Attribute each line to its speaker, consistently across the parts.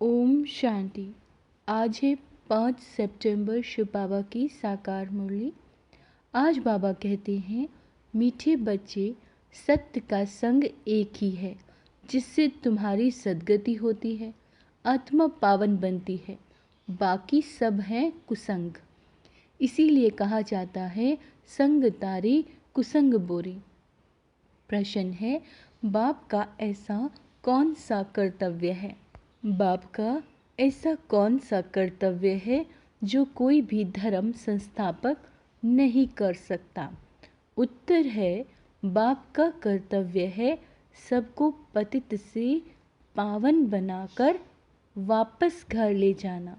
Speaker 1: ओम शांति। आज है 5 सितंबर शिव बाबा की साकार मुरली। आज बाबा कहते हैं, मीठे बच्चे, सत्य का संग एक ही है जिससे तुम्हारी सद्गति होती है, आत्मा पावन बनती है, बाकी सब हैं कुसंग। इसीलिए कहा जाता है, संग तारी कुसंग बोरी। प्रश्न है, बाप का ऐसा कौन सा कर्तव्य है? बाप का ऐसा कौन सा कर्तव्य है जो कोई भी धर्म संस्थापक नहीं कर सकता? उत्तर है, बाप का कर्तव्य है सबको पतित से पावन बनाकर वापस घर ले जाना।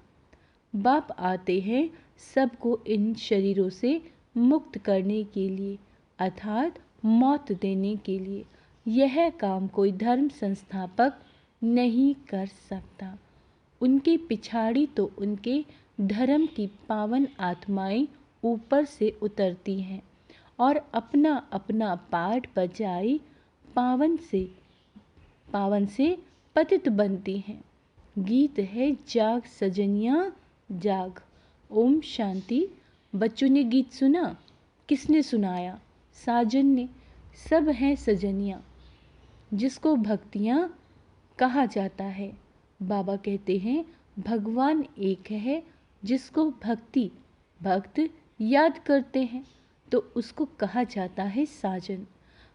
Speaker 1: बाप आते हैं सबको इन शरीरों से मुक्त करने के लिए, अर्थात मौत देने के लिए। यह काम कोई धर्म संस्थापक नहीं कर सकता। उनके पिछाड़ी तो उनके धर्म की पावन आत्माएं ऊपर से उतरती हैं और अपना अपना पाठ बजाई पावन से पतित बनती हैं। गीत है, जाग सजनिया जाग। ओम शांति। बच्चों ने गीत सुना? किसने सुनाया? साजन ने। सब हैं सजनिया जिसको भक्तियाँ कहा जाता है। बाबा कहते हैं, भगवान एक है जिसको भक्त याद करते हैं तो उसको कहा जाता है साजन।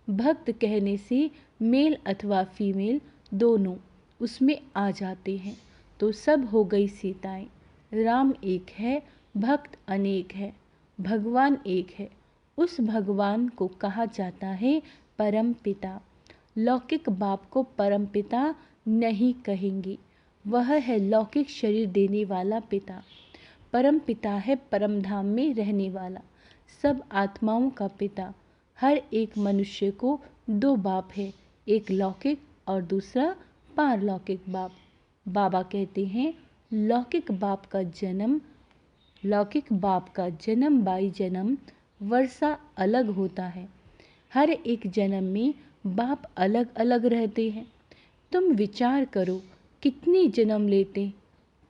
Speaker 1: भक्त कहने से मेल अथवा फीमेल दोनों उसमें आ जाते हैं तो सब हो गई सीताएं। राम एक है, भक्त अनेक है, भगवान एक है। उस भगवान को कहा जाता है परम पिता। लौकिक बाप को परम पिता नहीं कहेंगे, वह है लौकिक शरीर देने वाला पिता। परम पिता है परम धाम में रहने वाला, सब आत्माओं का पिता। हर एक मनुष्य को दो बाप है, एक लौकिक और दूसरा पारलौकिक बाप। बाबा कहते हैं, लौकिक बाप का जन्म बाई जन्म वर्षा अलग होता है। हर एक जन्म में बाप अलग अलग रहते हैं। तुम विचार करो, कितने जन्म लेते,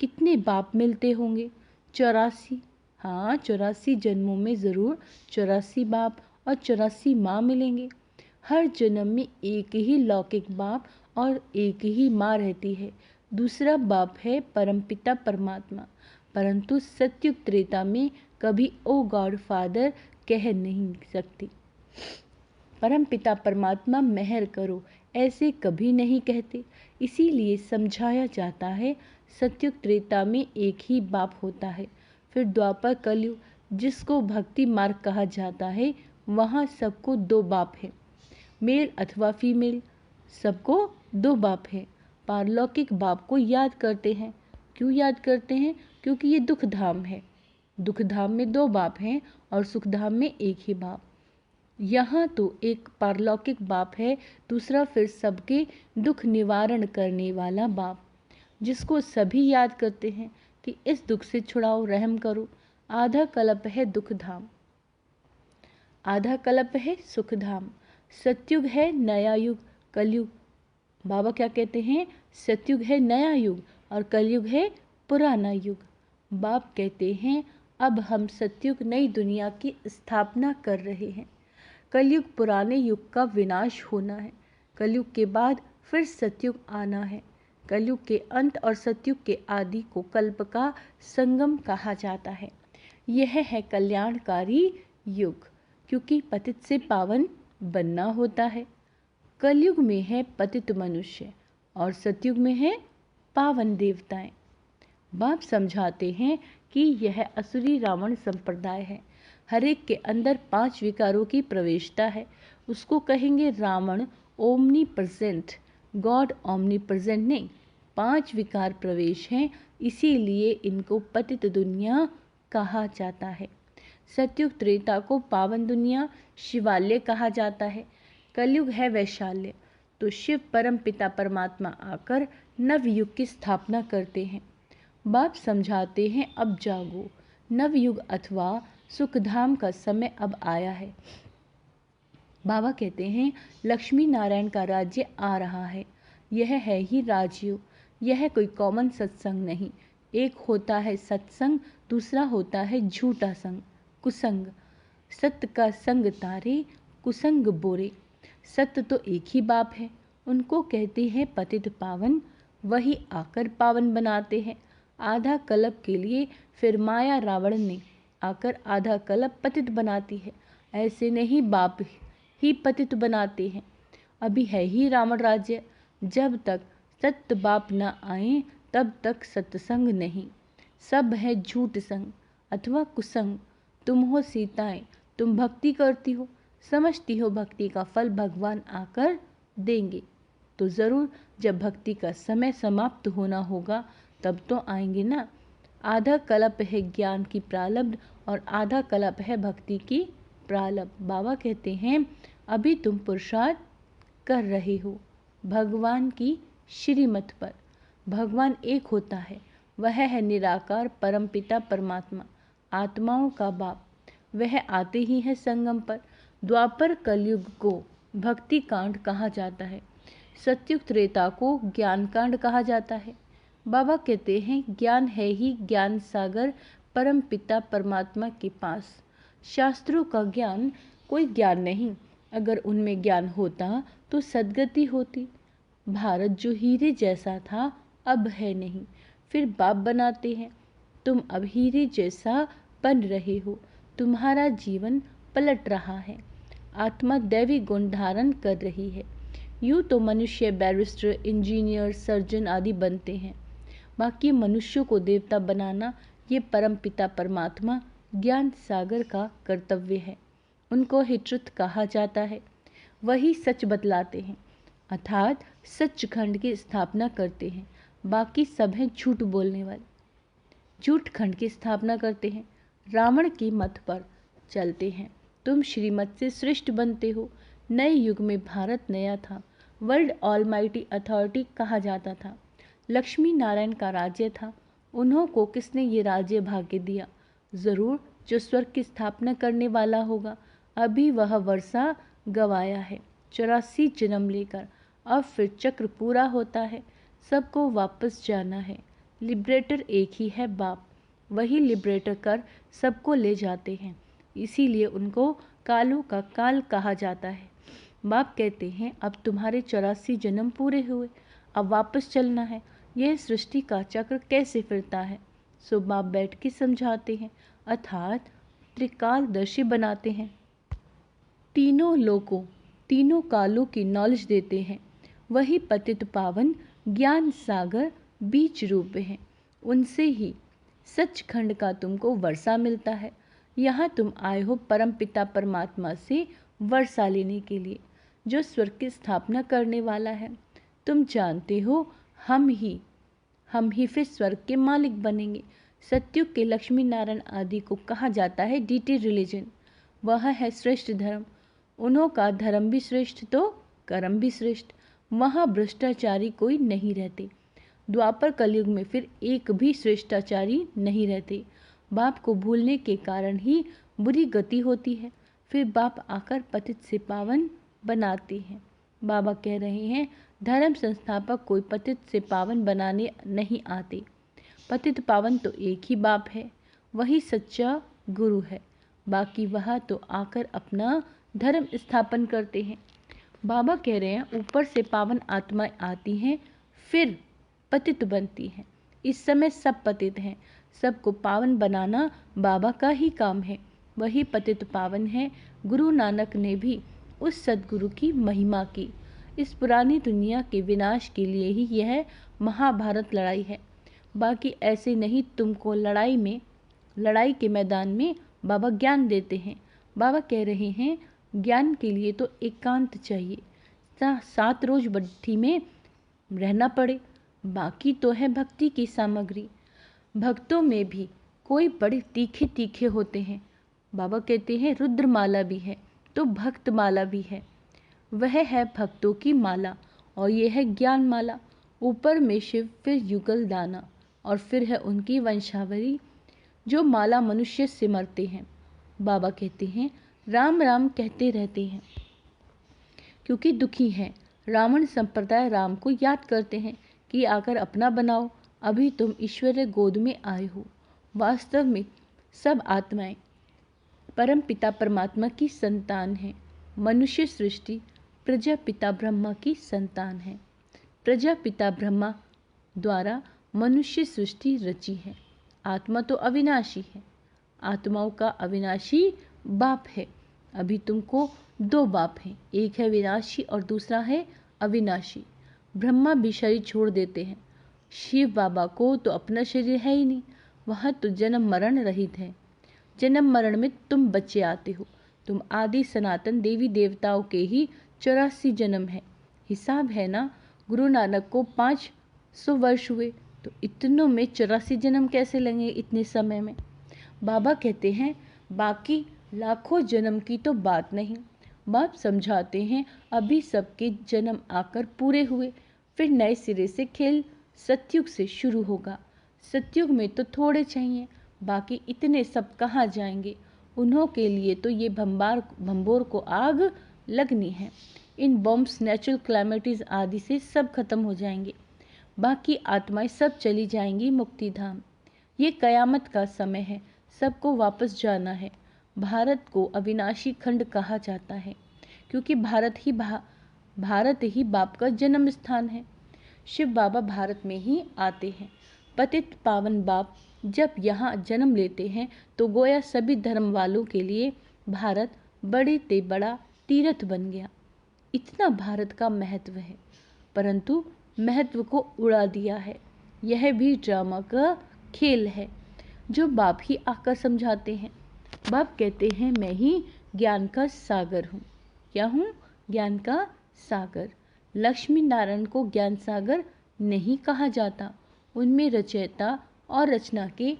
Speaker 1: कितने बाप मिलते होंगे? 84। हाँ, 84 जन्मों में ज़रूर 84 बाप और 84 माँ मिलेंगे। हर जन्म में एक ही लौकिक बाप और एक ही माँ रहती है। दूसरा बाप है परमपिता परमात्मा। परंतु सत्युग त्रेता में कभी ओ गॉड फादर कह नहीं सकती। परमपिता परमात्मा मेहर करो ऐसे कभी नहीं कहते। इसीलिए समझाया जाता है, सत्युग त्रेता में एक ही बाप होता है। फिर द्वापर कलयुग जिसको भक्ति मार्ग कहा जाता है, वहाँ सबको दो बाप है, मेल अथवा फीमेल, सबको दो बाप है। पारलौकिक बाप को याद करते हैं। क्यों याद करते हैं? क्योंकि ये दुख धाम है। दुख धाम में दो बाप हैं और सुख धाम में एक ही बाप। यहाँ तो एक पारलौकिक बाप है, दूसरा फिर सबके दुख निवारण करने वाला बाप, जिसको सभी याद करते हैं कि इस दुख से छुड़ाओ, रहम करो। आधा कल्प है दुख धाम, आधा कल्प है सुख धाम। सतयुग है नया युग, कलयुग। बाबा क्या कहते हैं? सतयुग है नया युग और कलयुग है पुराना युग। बाप कहते हैं, अब हम सतयुग नई दुनिया की स्थापना कर रहे हैं। कलयुग पुराने युग का विनाश होना है। कलयुग के बाद फिर सतयुग आना है। कलयुग के अंत और सतयुग के आदि को कल्प का संगम कहा जाता है। यह है कल्याणकारी युग, क्योंकि पतित से पावन बनना होता है। कलयुग में है पतित मनुष्य और सतयुग में है पावन देवताएं। बाप समझाते हैं कि यह असुरी रावण संप्रदाय है। हर एक के अंदर 5 विकारों की प्रवेशता है। उसको कहेंगे Ravan omnipresent, God omnipresent नहीं। 5 विकार प्रवेश हैं, इसीलिए इनको पतित दुनिया कहा जाता है। सतयुग त्रेता को पावन दुनिया शिवालय कहा जाता है। कलयुग है वैशाल्य। तो शिव परम पिता परमात्मा आकर नवयुग की स्थापना करते हैं। बाप समझाते हैं, अब जागो, नवयुग अथवा सुखधाम का समय अब आया है। बाबा कहते हैं, लक्ष्मी नारायण का राज्य आ रहा है। यह है ही राजयुग। यह कोई कॉमन सत्संग नहीं। एक होता है सत्संग, दूसरा होता है झूठा संग, कुसंग। सत्य का संग तारे, कुसंग बोरे। सत्य तो एक ही बाप है, उनको कहते हैं पतित पावन, वही आकर पावन बनाते हैं। आधा कल्प के लिए फिर माया रावण ने आकर आधा कल्प पतित बनाती है। ऐसे नहीं बाप ही पतित बनाते हैं। अभी है ही रावण राज्य। जब तक सत्य बाप न आए तब तक सत्संग नहीं। सब है झूठ संग अथवा कुसंग। तुम हो सीताएं, तुम भक्ति करती हो, समझती हो भक्ति का फल भगवान आकर देंगे, तो ज़रूर जब भक्ति का समय समाप्त होना होगा तब तो आएंगे ना। आधा कल्प है ज्ञान की प्रारब्ध और आधा कल्प है भक्ति की प्रारब्ध। बाबा कहते हैं अभी तुम पुरुषार्थ कर रहे हो भगवान की श्रीमत पर। भगवान एक होता है, वह है निराकार परमपिता परमात्मा, आत्माओं का बाप। वह आते ही है संगम पर। द्वापर कलयुग को भक्ति कांड कहा जाता है, सतयुग त्रेता को ज्ञान कांड कहा जाता है। बाबा कहते हैं ज्ञान है ही ज्ञान सागर परम पिता परमात्मा के पास। शास्त्रों का ज्ञान कोई ज्ञान नहीं, अगर उनमें ज्ञान होता तो सद्गति होती। भारत जो हीरे जैसा था अब है नहीं, फिर बाप बनाते हैं। तुम अब हीरे जैसा बन रहे हो, तुम्हारा जीवन पलट रहा है, आत्मा दैवी गुण धारण कर रही है। यूँ तो मनुष्य बैरिस्टर, इंजीनियर, सर्जन आदि बनते हैं, बाकी मनुष्यों को देवता बनाना ये परम पिता परमात्मा ज्ञान सागर का कर्तव्य है। उनको ही ट्रुथ कहा जाता है, वही सच बतलाते हैं, अर्थात सचखंड की स्थापना करते हैं। बाकी सब हैं झूठ बोलने वाले, झूठ खंड की स्थापना करते हैं, रावण की मत पर चलते हैं। तुम श्रीमत से श्रेष्ठ बनते हो। नए युग में भारत नया था, वर्ल्ड ऑलमाइटी अथॉरिटी कहा जाता था। लक्ष्मी नारायण का राज्य था। उन्हों को किसने ये राज्य भाग्य दिया? ज़रूर जो स्वर्ग की स्थापना करने वाला होगा। अभी वह वर्षा गवाया है 84 जन्म लेकर, अब फिर चक्र पूरा होता है, सबको वापस जाना है। लिबरेटर एक ही है बाप, वही लिबरेटर कर सबको ले जाते हैं, इसीलिए उनको कालों का काल कहा जाता है। बाप कहते हैं अब तुम्हारे 84 जन्म पूरे हुए, अब वापस चलना है। यह सृष्टि का चक्र कैसे फिरता है, सो बाप बैठ के समझाते हैं, अर्थात त्रिकालदर्शी बनाते हैं। तीनों लोकों, तीनों कालों की नॉलेज देते हैं। वही पतित पावन ज्ञान सागर बीज रूप हैं। उनसे ही सचखंड का तुमको वर्षा मिलता है। यहाँ तुम आए हो परम पिता परमात्मा से वर्षा लेने के लिए, जो स्वर्ग की स्थापना करने वाला है। तुम जानते हो हम ही फिर स्वर्ग के मालिक बनेंगे। सतयुग के लक्ष्मी नारायण आदि को कहा जाता है डीटी रिलीजन। वह है श्रेष्ठ धर्म। उन्हों का धर्म भी श्रेष्ठ तो कर्म भी श्रेष्ठ। वहाँ भ्रष्टाचारी कोई नहीं रहते। द्वापर कलयुग में फिर एक भी श्रेष्ठाचारी नहीं रहते। बाप को भूलने के कारण ही बुरी गति होती है, फिर बाप आकर पतित से पावन बनाते हैं। बाबा कह रहे हैं धर्म संस्थापक कोई पतित से पावन बनाने नहीं आते। पतित पावन तो एक ही बाप है, वही सच्चा गुरु है। बाकी वह तो आकर अपना धर्म स्थापन करते हैं। बाबा कह रहे हैं ऊपर से पावन आत्माएं आती हैं, फिर पतित बनती हैं। इस समय सब पतित हैं, सबको पावन बनाना बाबा का ही काम है। वही पतित पावन है। गुरु नानक ने भी उस सद्गुरु की महिमा की। इस पुरानी दुनिया के विनाश के लिए ही यह महाभारत लड़ाई है। बाकी ऐसे नहीं, तुमको लड़ाई के मैदान में बाबा ज्ञान देते हैं। बाबा कह रहे हैं ज्ञान के लिए तो एकांत चाहिए, 7 रोज भट्ठी में रहना पड़े। बाकी तो है भक्ति की सामग्री। भक्तों में भी कोई बड़े तीखे तीखे होते हैं। बाबा कहते हैं रुद्रमाला भी है तो भक्त माला भी है। वह है भक्तों की माला और यह है ज्ञान माला। ऊपर में शिव, फिर युगल दाना और फिर है उनकी वंशावली, जो माला मनुष्य सिमरते हैं। बाबा कहते हैं राम राम कहते रहते हैं क्योंकि दुखी हैं। रावण संप्रदाय राम को याद करते हैं कि आकर अपना बनाओ। अभी तुम ईश्वरीय गोद में आए हो। वास्तव में सब आत्माएं परम पिता परमात्मा की संतान हैं। मनुष्य सृष्टि प्रजापिता ब्रह्मा की संतान है। प्रजापिता ब्रह्मा द्वारा मनुष्य सृष्टि रची है। आत्मा तो अविनाशी है। आत्माओं का अविनाशी बाप है। अभी तुमको दो बाप हैं, एक है विनाशी और दूसरा है अविनाशी। ब्रह्मा भी शरीर छोड़ देते हैं। शिव बाबा को तो अपना शरीर है ही नहीं, वह तो जन्म मरण रहित है। जन्म मरण में तुम बच्चे आते हो। तुम आदि सनातन देवी देवताओं के ही 84 जन्म है। हिसाब है ना, गुरु नानक को 500 वर्ष हुए, तो इतनों में 84 जन्म कैसे लेंगे इतने समय में। बाबा कहते हैं बाकी लाखों जन्म की तो बात नहीं। बाप समझाते हैं अभी सबके जन्म आकर पूरे हुए, फिर नए सिरे से खेल सतयुग से शुरू होगा। सतयुग में तो थोड़े चाहिए, बाकी इतने सब कहाँ जाएंगे। उन्हों के लिए तो ये भंबोर को आग लगनी है। इन बॉम्ब्स, नेचुरल क्लैमिटीज आदि से सब खत्म हो जाएंगे। बाकी आत्माएं सब चली जाएंगी मुक्ति धाम। ये कयामत का समय है, सबको वापस जाना है। भारत को अविनाशी खंड कहा जाता है, क्योंकि भारत ही बाप का जन्म स्थान है। शिव बाबा भारत में ही आते हैं। पतित पावन बाप जब यहाँ जन्म लेते हैं तो गोया सभी धर्म वालों के लिए भारत बड़े ते बड़ा तीर्थ बन गया। इतना भारत का महत्व है, परंतु महत्व को उड़ा दिया है। यह भी ड्रामा का खेल है जो बाप ही आकर समझाते हैं। बाप कहते हैं मैं ही ज्ञान का सागर हूँ। क्या हूँ? ज्ञान का सागर। लक्ष्मी नारायण को ज्ञान सागर नहीं कहा जाता। उनमें रचयिता और रचना के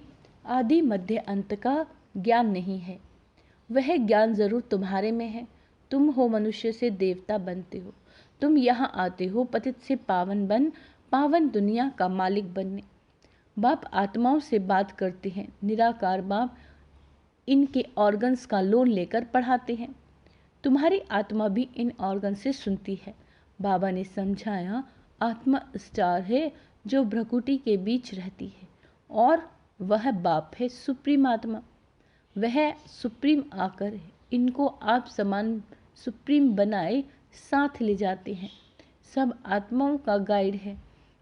Speaker 1: आदि मध्य अंत का ज्ञान नहीं है। वह ज्ञान जरूर तुम्हारे में है। तुम हो मनुष्य से देवता बनते हो। तुम यहाँ आते हो पतित से पावन बन, पावन दुनिया का मालिक बनने। बाप आत्माओं से बात करते हैं। निराकार बाप इनके ऑर्गन्स का लोन लेकर पढ़ाते हैं। तुम्हारी आत्मा भी इन ऑर्गन से सुनती है। बाबा ने समझाया आत्मा स्टार है जो भ्रकुटी के बीच रहती है, और वह बाप है सुप्रीम आत्मा। वह सुप्रीम आकर इनको आप समान सुप्रीम बनाए साथ ले जाते हैं। सब आत्माओं का गाइड है।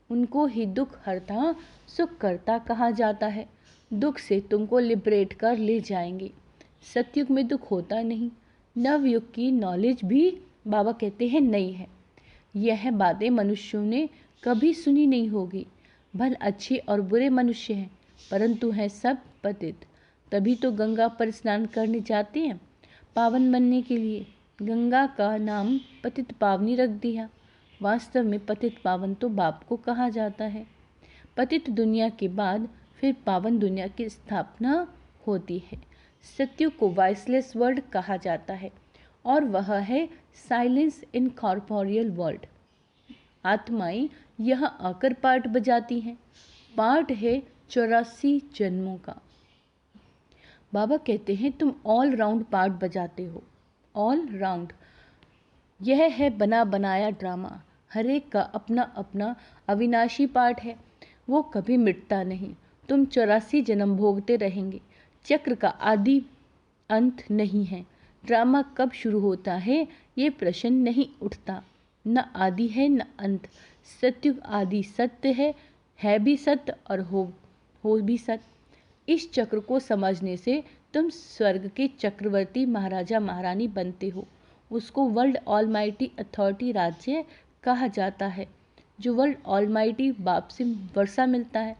Speaker 1: उनको ही दुख हरता सुख करता कहा जाता है। दुख से तुमको लिबरेट कर ले जाएंगे। सतयुग में दुख होता नहीं। नवयुग की नॉलेज भी बाबा कहते हैं नई है। यह बातें मनुष्यों ने कभी सुनी नहीं होगी। भल अच्छे और बुरे मनुष्य हैं, परंतु हैं सब पतित। तभी तो गंगा पर स्नान करने जाते हैं पावन बनने के लिए। गंगा का नाम पतित पावनी रख दिया। वास्तव में पतित पावन तो बाप को कहा जाता है। पतित दुनिया के बाद फिर पावन दुनिया की स्थापना होती है। सत्युग को वॉइसलेस वर्ल्ड कहा जाता है, और वह है साइलेंस इन कॉर्पोरियल वर्ल्ड। आत्माएं यहाँ आकर पार्ट बजाती हैं। पार्ट है 84 जन्मों का। बाबा कहते हैं तुम ऑल राउंड पार्ट बजाते हो। ऑल राउंड यह है बना बनाया ड्रामा। हर एक का अपना अपना अविनाशी पार्ट है, वो कभी मिटता नहीं। तुम 84 जन्म भोगते रहेंगे। चक्र का आदि अंत नहीं है। ड्रामा कब शुरू होता है ये प्रश्न नहीं उठता। न आदि है न अंत। सत्युग आदि सत्य है भी सत्य और हो भी सत्य। इस चक्र को समझने से तुम स्वर्ग के चक्रवर्ती महाराजा महारानी बनते हो। उसको वर्ल्ड ऑलमाइटी अथॉरिटी राज्य कहा जाता है, जो वर्ल्ड ऑलमाइटी बाप से वर्षा मिलता है।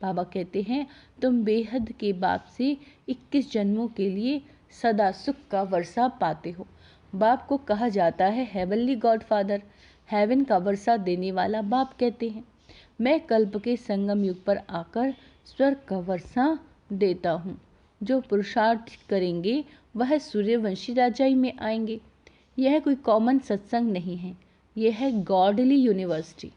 Speaker 1: बाबा कहते हैं तुम बेहद के बाप से 21 जन्मों के लिए सदा सुख का वर्षा पाते हो। बाप को कहा जाता है हेवनली गॉडफादर, हेवन का वर्षा देने वाला बाप कहते हैं। मैं कल्प के संगम युग पर आकर स्वर्ग का वर्षा देता हूँ। जो पुरुषार्थ करेंगे वह सूर्यवंशी राजाई में आएंगे। यह कोई कॉमन सत्संग नहीं है, यह है गॉडली यूनिवर्सिटी।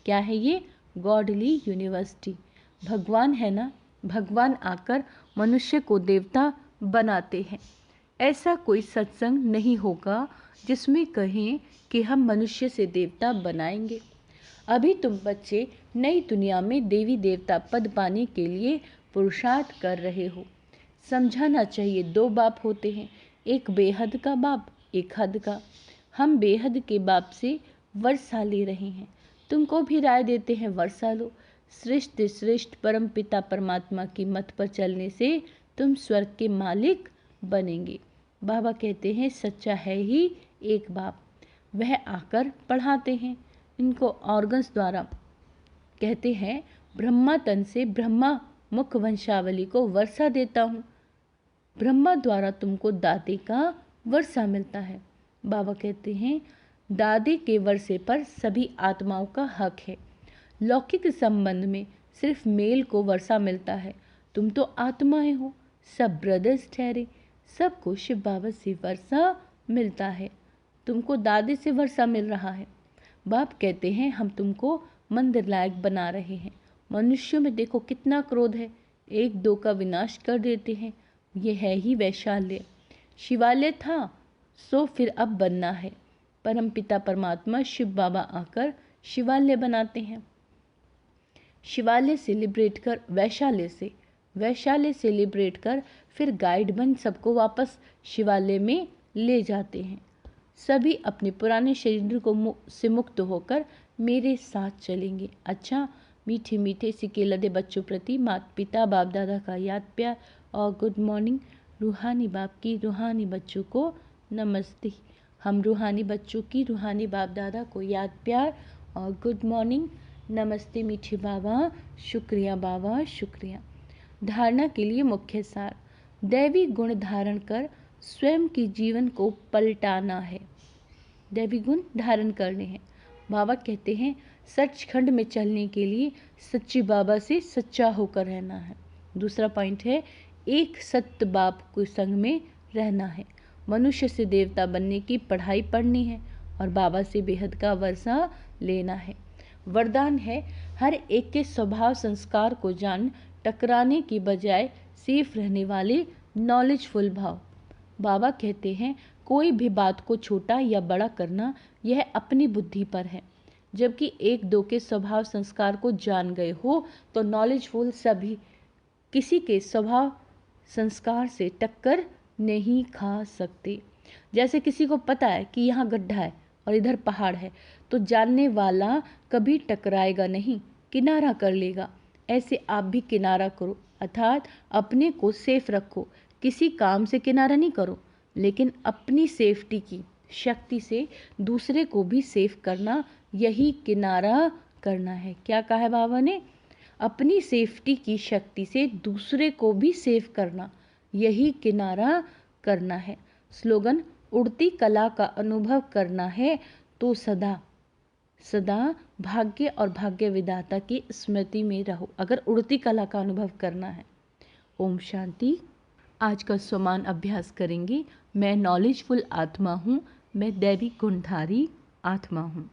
Speaker 1: क्या है ये? Godly university. भगवान है ना, भगवान आकर मनुष्य को देवता बनाते हैं। ऐसा कोई सत्संग नहीं होगा जिसमें कहें कि हम मनुष्य से देवता बनाएंगे। अभी तुम बच्चे नई दुनिया में देवी देवता पद पाने के लिए पुरुषार्थ कर रहे हो। समझाना चाहिए, दो बाप होते हैं, एक बेहद का बाप, एक हद का। हम बेहद के बाप से वर्षा ले रहे हैं, तुमको भी राय देते हैं वर्षा लो। श्रेष्ठ श्रेष्ठ परम पिता परमात्मा की मत पर चलने से तुम स्वर्ग के मालिक बनेंगे। बाबा कहते हैं सच्चा है ही एक बाप, वह आकर पढ़ाते हैं। इनको ऑर्गन्स द्वारा कहते हैं ब्रह्मा तन से ब्रह्मा मुख वंशावली को वर्षा देता हूँ। ब्रह्मा द्वारा तुमको दादे का वर्षा मिलता है। बाबा कहते हैं दादे के वर्षे पर सभी आत्माओं का हक है। लौकिक संबंध में सिर्फ मेल को वर्षा मिलता है, तुम तो आत्माएं हो, सब ब्रदर्स ठहरे, सबको शिव बाबा से वर्षा मिलता है। तुमको दादे से वर्षा मिल रहा है। बाप कहते हैं हम तुमको मंदिर लायक बना रहे हैं। मनुष्यों में देखो कितना क्रोध है, एक दो का विनाश कर देते हैं। ये है ही वैशाल्य। शिवालय था सो फिर अब बनना है। परम पिता परमात्मा शिव बाबा आकर शिवालय बनाते हैं। शिवालय से लिबरेट कर वैशाल्य से लिबरेट कर फिर गाइड बन सबको वापस शिवालय में ले जाते हैं। सभी अपने पुराने शरीर को से मुक्त होकर मेरे साथ चलेंगे। अच्छा, मीठे मीठे सिक्के लदे बच्चों प्रति माता पिता बाप दादा का याद प्यार और गुड मॉर्निंग। रूहानी बाप की रूहानी बच्चों को नमस्ते। हम रूहानी बच्चों की रूहानी बाप दादा को याद प्यार और गुड मॉर्निंग। नमस्ते मीठे बाबा, शुक्रिया बाबा, शुक्रिया। धारणा के लिए मुख्य सार, दैवी गुण धारण कर स्वयं के जीवन को पलटाना है। दैवी गुण धारण करने हैं। बाबा कहते हैं सचखंड में चलने के लिए सच्चे बाबा से सच्चा होकर रहना है। दूसरा पॉइंट है एक सत्य बाप के संग में रहना है। मनुष्य से देवता बनने की पढ़ाई पढ़नी है और बाबा से बेहद का वर्षा लेना है। वरदान है हर एक के स्वभाव संस्कार को जान टकराने की बजाय सेफ रहने वाले नॉलेजफुल भाव। बाबा कहते हैं कोई भी बात को छोटा या बड़ा करना यह अपनी बुद्धि पर है। जबकि एक दो के स्वभाव संस्कार को जान गए हो तो नॉलेजफुल सभी किसी के स्वभाव संस्कार से टक्कर नहीं खा सकते। जैसे किसी को पता है कि यहाँ गड्ढा है और इधर पहाड़ है तो जानने वाला कभी टकराएगा नहीं, किनारा कर लेगा। ऐसे आप भी किनारा करो, अर्थात अपने को सेफ रखो। किसी काम से किनारा नहीं करो, लेकिन अपनी सेफ्टी की शक्ति से दूसरे को भी सेफ करना, यही किनारा करना है। क्या कहा है बाबा ने? अपनी सेफ्टी की शक्ति से दूसरे को भी सेफ करना, यही किनारा करना है। स्लोगन उड़ती कला का अनुभव करना है तो सदा सदा भाग्य और भाग्य विधाता की स्मृति में रहो। अगर उड़ती कला का अनुभव करना है। ओम शांति। आज का स्वमान अभ्यास करेंगे। मैं नॉलेजफुल आत्मा हूँ, मैं दैवी गुणधारी आत्मा हूँ।